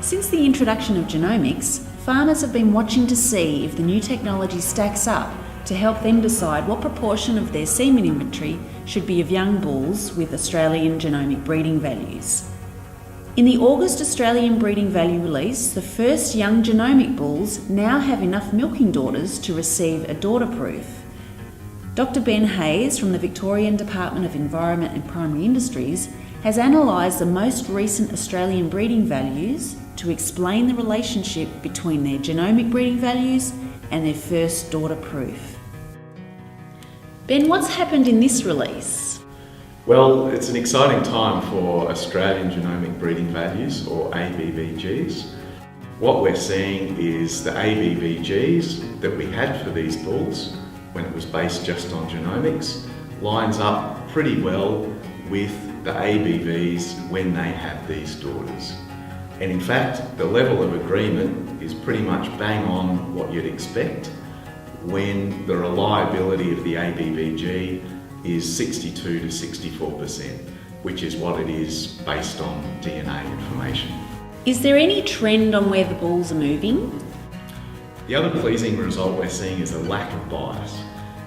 Since the introduction of genomics, farmers have been watching to see if the new technology stacks up to help them decide what proportion of their semen inventory should be of young bulls with Australian genomic breeding values. In the August Australian Breeding Value release, the first young genomic bulls now have enough milking daughters to receive a daughter proof. Dr. Ben Hayes from the Victorian Department of Environment and Primary Industries has analysed the most recent Australian breeding values to explain the relationship between their genomic breeding values and their first daughter proof. Ben, what's happened in this release? Well, it's an exciting time for Australian genomic breeding values, or ABVGs. What we're seeing is the ABVGs that we had for these bulls when it was based just on genomics lines up pretty well with the ABVs when they have these daughters. And in fact, the level of agreement is pretty much bang on what you'd expect when the reliability of the ABVG is 62 to 64%, which is what it is based on DNA information. Is there any trend on where the bulls are moving? The other pleasing result we're seeing is a lack of bias.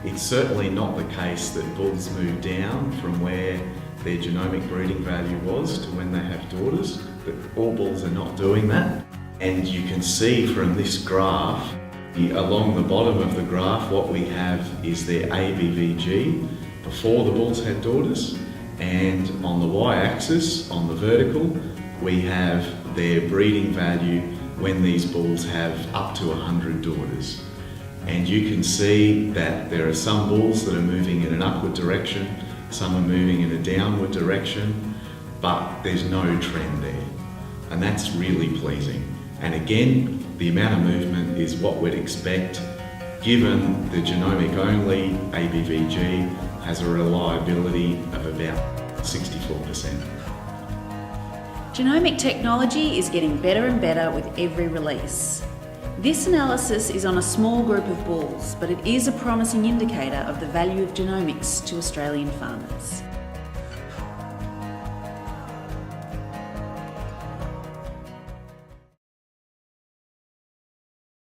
It's certainly not the case that bulls move down from where their genomic breeding value was to when they have daughters, but all bulls are not doing that. And you can see from this graph, along the bottom of the graph, what we have is their ABVG before the bulls had daughters, and on the y-axis, on the vertical, we have their breeding value when these bulls have up to 100 daughters. And you can see that there are some bulls that are moving in an upward direction, some are moving in a downward direction, but there's no trend there. And that's really pleasing. And again, the amount of movement is what we'd expect given the genomic-only ABVG has a reliability of about 64%. Genomic technology is getting better and better with every release. This analysis is on a small group of bulls, but it is a promising indicator of the value of genomics to Australian farmers.